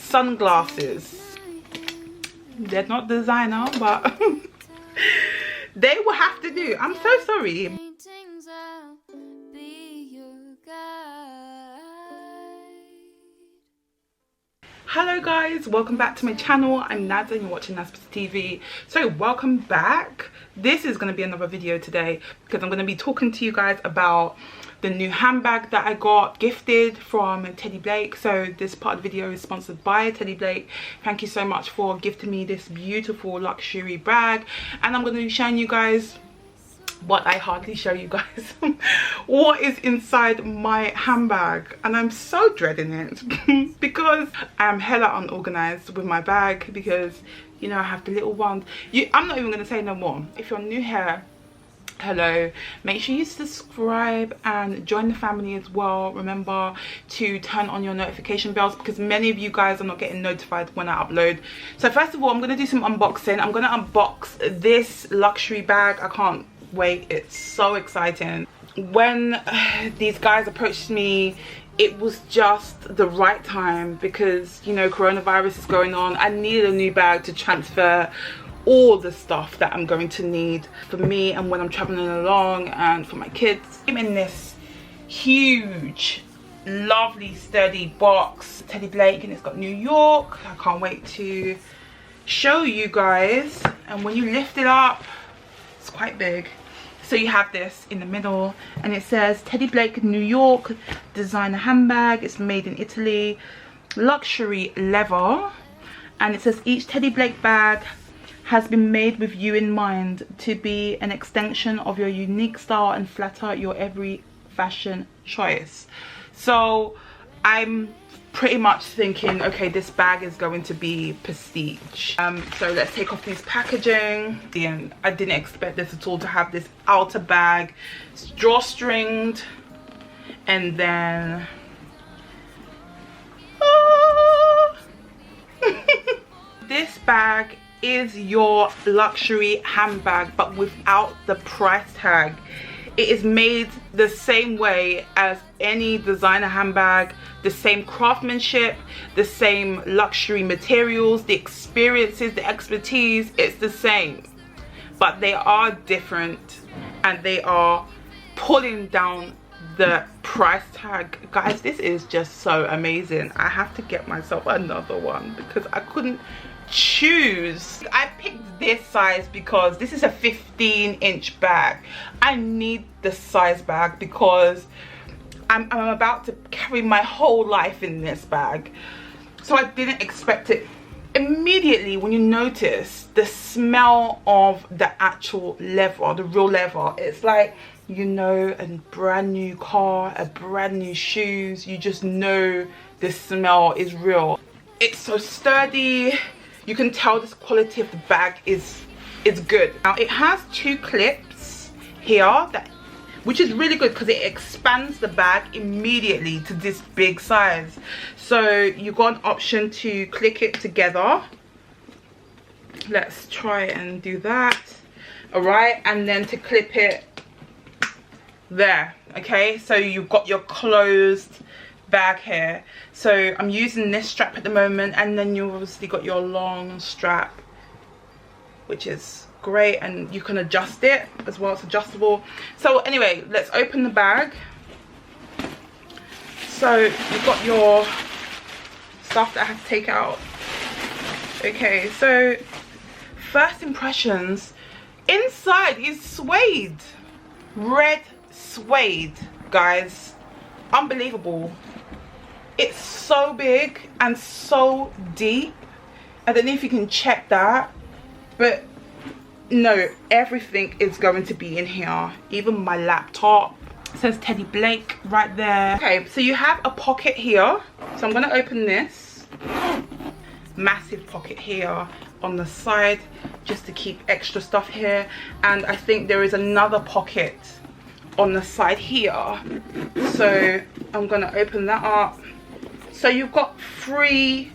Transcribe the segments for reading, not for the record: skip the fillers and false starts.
sunglasses. They're not designer, but they will have to do. I'm so sorry. Hello guys, welcome back to my channel. I'm Nads and you're watching Nadsplus TV. So welcome back. This is going to be another video today because I'm going to be talking to you guys about the new handbag that I got gifted from Teddy Blake. So this part of the video is sponsored by Teddy Blake. Thank you so much for gifting me this beautiful luxury bag, and I'm going to be showing you guys what I hardly show you guys what is inside my handbag, and I'm so dreading it because I'm hella unorganized with my bag because, you know, I have the little ones. I'm not even going to say no more. If you're new here, hello, make sure you subscribe and join the family as well. Remember to turn on your notification bells because many of you guys are not getting notified when I upload. So first of all, I'm going to do some unboxing. I'm going to unbox this luxury bag. I can't wait, it's so exciting. When these guys approached me, it was just the right time because, you know, coronavirus is going on. I needed a new bag to transfer all the stuff that I'm going to need for me and when I'm traveling along, and for my kids. I'm in this huge, lovely, sturdy box, Teddy Blake, and it's got New York. I can't wait to show you guys. And when you lift it up, it's quite big. So you have this in the middle and it says Teddy Blake New York designer handbag. It's made in Italy, luxury leather, and it says each Teddy Blake bag has been made with you in mind to be an extension of your unique style and flatter your every fashion choice. So I'm pretty much thinking, okay, this bag is going to be prestige. So let's take off these packaging. And I didn't expect this at all, to have this outer bag. It's drawstringed, and then this bag is your luxury handbag but without the price tag. It is made the same way as any designer handbag, the same craftsmanship, the same luxury materials, the experiences, the expertise, it's the same. But they are different and they are pulling down the price tag. Guys, this is just so amazing. I have to get myself another one because I couldn't choose. I picked this size because this is a 15-inch bag. I need this size bag because I'm about to carry my whole life in this bag. So I didn't expect it. Immediately when you notice the smell of the actual leather, the real leather, it's like, you know, a brand new car, a brand new shoes. You just know the smell is real. It's so sturdy. You can tell this quality of the bag is good. Now it has two clips here, which is really good because it expands the bag immediately to this big size. So you got an option to click it together. Let's try and do that. All right, and then to clip it there. Okay, so you've got your closed bag here. So I'm using this strap at the moment, and then you obviously got your long strap, which is great, and you can adjust it as well. It's adjustable. So anyway, let's open the bag. So you've got your stuff that I have to take out. Okay, so first impressions, inside is suede, red suede, guys. Unbelievable. It's so big and so deep. I don't know if you can check that, but no, everything is going to be in here, even my laptop. It says Teddy Blake right there. Okay, so you have a pocket here, so I'm going to open this. Massive pocket here on the side just to keep extra stuff here, and I think there is another pocket on the side here, so I'm going to open that up. So you've got 3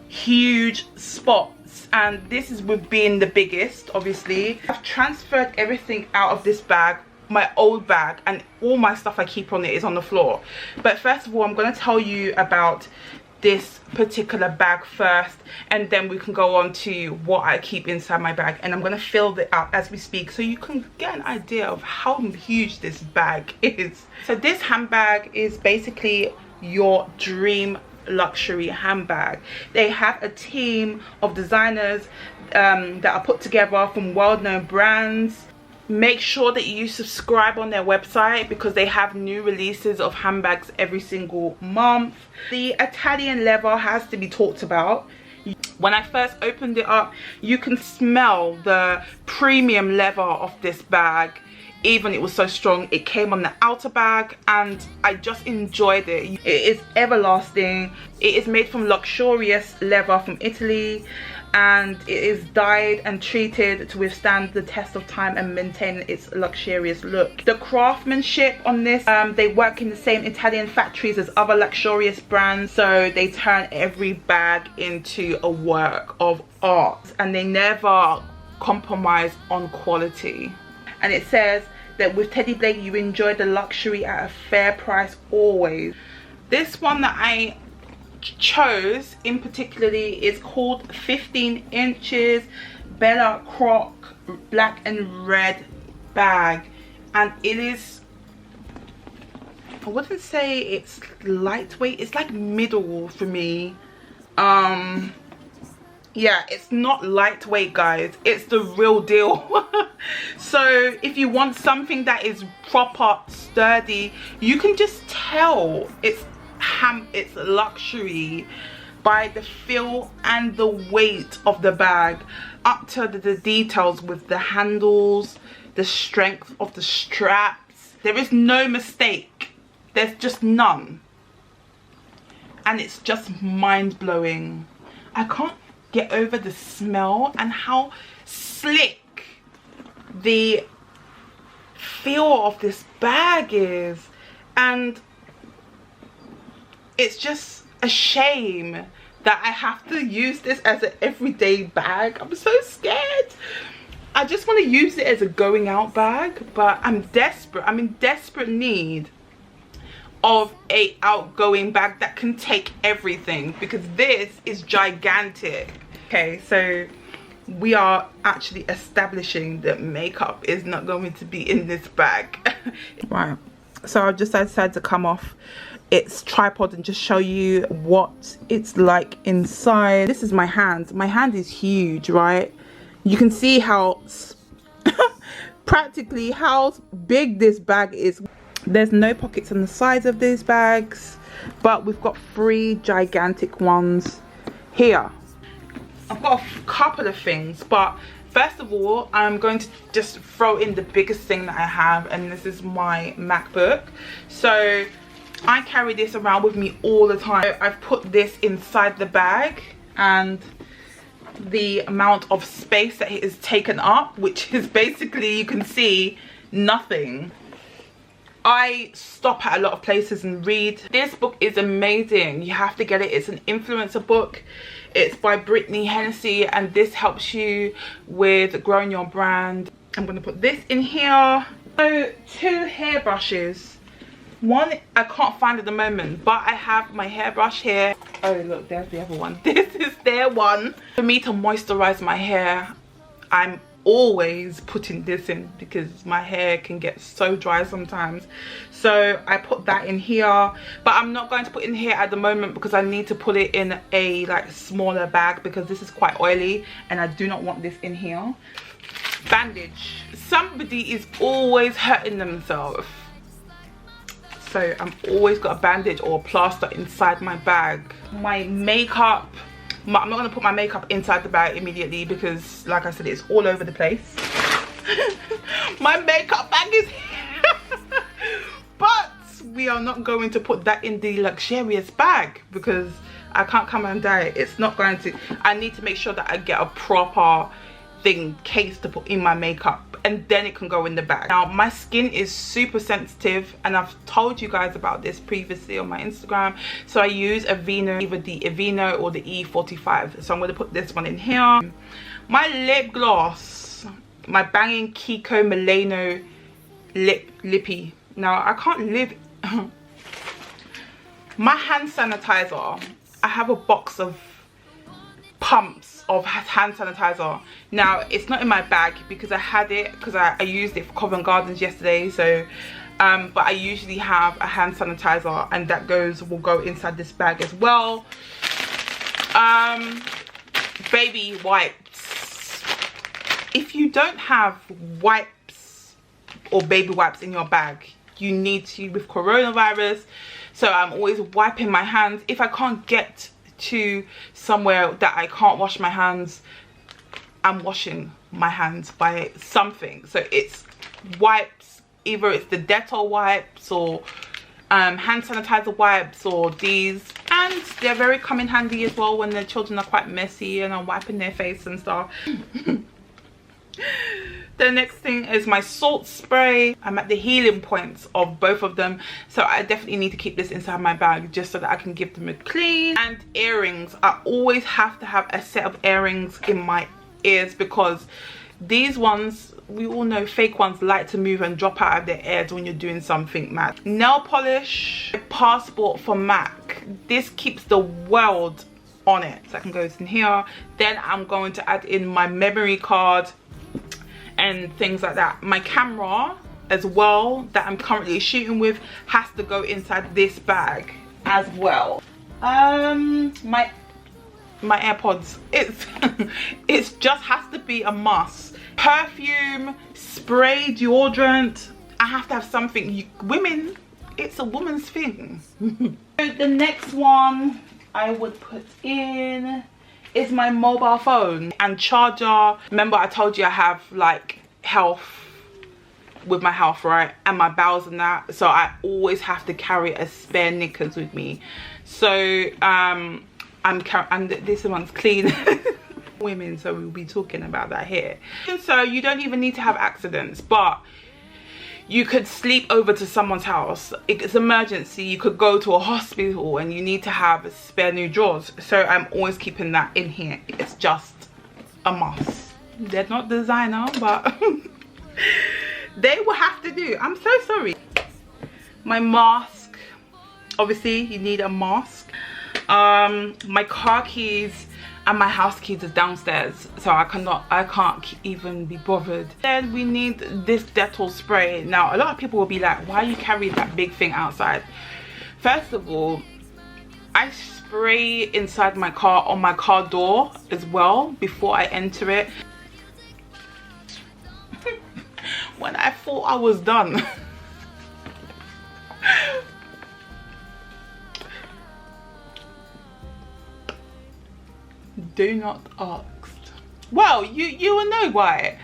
huge spots, and this is with being the biggest, obviously. I've transferred everything out of this bag, my old bag, and all my stuff I keep on it is on the floor. But first of all, I'm going to tell you about this particular bag first, and then we can go on to what I keep inside my bag. And I'm going to fill it up as we speak so you can get an idea of how huge this bag is. So this handbag is basically your dream luxury handbag. They have a team of designers that are put together from well-known brands. Make sure that you subscribe on their website because they have new releases of handbags every single month. The Italian leather has to be talked about. When I first opened it up, you can smell the premium leather of this bag. Even it was so strong, it came on the outer bag, and I just enjoyed it. It is everlasting. It is made from luxurious leather from Italy, and it is dyed and treated to withstand the test of time and maintain its luxurious look. The craftsmanship on this, they work in the same Italian factories as other luxurious brands, so they turn every bag into a work of art, and they never compromise on quality. And it says that with Teddy Blake you enjoy the luxury at a fair price always. This one that I chose in particularly is called 15 inches Bella Croc black and red bag, and it is, I wouldn't say it's lightweight, it's like middle for me. Yeah, it's not lightweight, guys, it's the real deal. So if you want something that is proper sturdy, you can just tell it's luxury by the feel and the weight of the bag, up to the details with the handles, the strength of the straps. There is no mistake, there's just none, and it's just mind-blowing. I can't get over the smell and how slick the feel of this bag is, and it's just a shame that I have to use this as an everyday bag. I'm so scared. I just want to use it as a going out bag, but I'm desperate. I'm in desperate need of a outgoing bag that can take everything, because this is gigantic. Okay, so we are actually establishing that makeup is not going to be in this bag. Right, so I've just decided to come off its tripod and just show you what it's like inside. This is my hand. My hand is huge, right? You can see how practically how big this bag is. There's no pockets on the sides of these bags, but we've got 3 gigantic ones here. I've got a couple of things, but first of all, I'm going to just throw in the biggest thing that I have, and this is my MacBook. So I carry this around with me all the time. I've put this inside the bag, and the amount of space that it has taken up, which is basically, you can see, nothing. I stop at a lot of places and read. This book is amazing. You have to get it. It's an influencer book. It's by Brittany Hennessy, and this helps you with growing your brand. I'm going to put this in here. So 2 hairbrushes. One I can't find at the moment, but I have my hairbrush here. Oh look, there's the other one. This is their one. For me to moisturize my hair, I'm always putting this in because my hair can get so dry sometimes. So I put that in here, but I'm not going to put it in here at the moment because I need to put it in a like smaller bag because this is quite oily and I do not want this in here. Bandage. Somebody is always hurting themselves, so I'm always got a bandage or a plaster inside my bag. My makeup, I'm not going to put my makeup inside the bag immediately because, like I said, it's all over the place. My makeup bag is here. But we are not going to put that in the luxurious bag because I can't come and die. It's not going to. I need to make sure that I get a proper case to put in my makeup, and then it can go in the bag. Now my skin is super sensitive, and I've told you guys about this previously on my Instagram, so I use Aveeno, either the Aveeno or the E45. So I'm going to put this one in here. My lip gloss, my Banging Kiko Milano lippy. Now I can't live. My hand sanitizer. I have a box of pumps of hand sanitizer. Now it's not in my bag because I had it because I used it for Covent Gardens yesterday, so but I usually have a hand sanitizer, and that will go inside this bag as well. Baby wipes. If you don't have wipes or baby wipes in your bag, you need to with coronavirus. So I'm always wiping my hands. If I can't get to somewhere that I can't wash my hands, I'm washing my hands by something. So it's wipes, either it's the Dettol wipes or hand sanitizer wipes or these, and they're very come in handy as well when the children are quite messy and I'm wiping their face and stuff. The next thing is my salt spray. I'm at the healing points of both of them, so I definitely need to keep this inside my bag just so that I can give them a clean. And earrings. I always have to have a set of earrings in my ears because these ones, we all know fake ones like to move and drop out of their ears when you're doing something mad. Nail polish, passport for Mac. This keeps the world on it, so I can go in here. Then I'm going to add in my memory card and things like that. My camera as well that I'm currently shooting with has to go inside this bag as well. My AirPods, it's just has to be a must. Perfume, spray, deodorant. I have to have something. Women, it's a woman's thing. So the next one I would put in is my mobile phone and charger. Remember I told you I have like health with my health, right, and my bowels and that, so I always have to carry a spare knickers with me. So and this one's clean. Women, so we'll be talking about that here. And so you don't even need to have accidents, but you could sleep over to someone's house. It's emergency. You could go to a hospital and you need to have a spare new drawers. So I'm always keeping that in here. It's just a must. They're not designer, but they will have to do. I'm so sorry. My mask. Obviously, you need a mask. My car keys and my house keys are downstairs, so I can't even be bothered. Then we need this Dettol spray. Now a lot of people will be like, why you carry that big thing outside? First of all, I spray inside my car on my car door as well before I enter it. When I thought I was done, do not ask. Well, you will know why.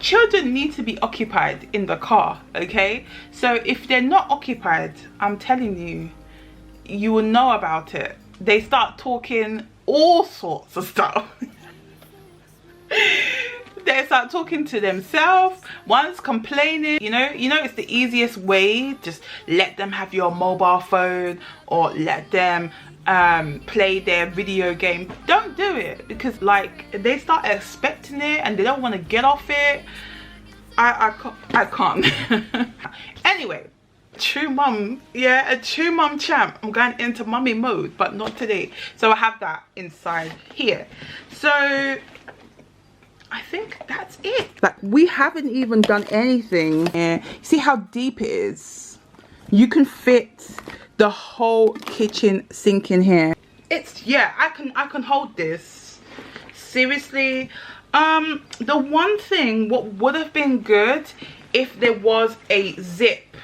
Children need to be occupied in the car, okay? So if they're not occupied, I'm telling you, you will know about it. They start talking all sorts of stuff. They start talking to themselves. One's complaining. You know it's the easiest way. Just let them have your mobile phone or let them play their video game. Don't do it, because like they start expecting it and they don't want to get off it. I can't. Anyway, true mum, yeah, a true mum champ. I'm going into mummy mode, but not today. So I have that inside here. So I think that's it. Like, we haven't even done anything. See how deep it is? You can fit the whole kitchen sink in here. It's, yeah, I can hold this. Seriously. The one thing, what would have been good if there was a zip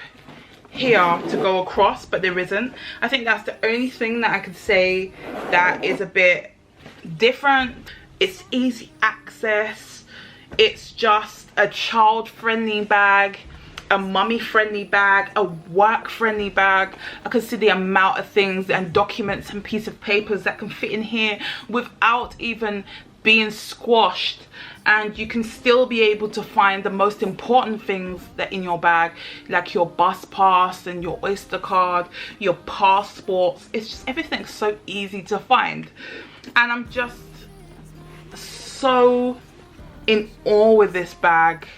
here to go across, but there isn't. I think that's the only thing that I could say that is a bit different. It's easy access. It's just a child-friendly bag, a mummy-friendly bag, a work-friendly bag. I can see the amount of things and documents and pieces of papers that can fit in here without even being squashed, and you can still be able to find the most important things that in your bag, like your bus pass and your Oyster card, your passports. It's just, everything's so easy to find, and I'm just so in awe with this bag.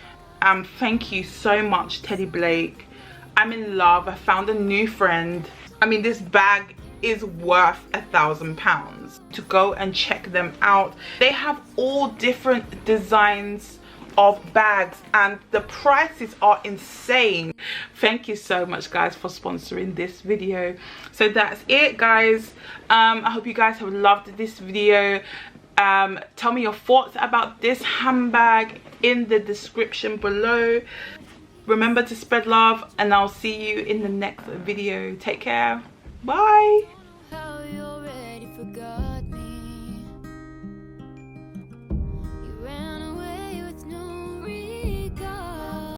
Thank you so much, Teddy Blake. I'm in love. I found a new friend. I mean, this bag is worth £1,000. To go and check them out. They have all different designs of bags and the prices are insane. Thank you so much guys for sponsoring this video. So that's it guys. I hope you guys have loved this video. Tell me your thoughts about this handbag in the description below. Remember to spread love and I'll see you in the next video. Take care. Bye.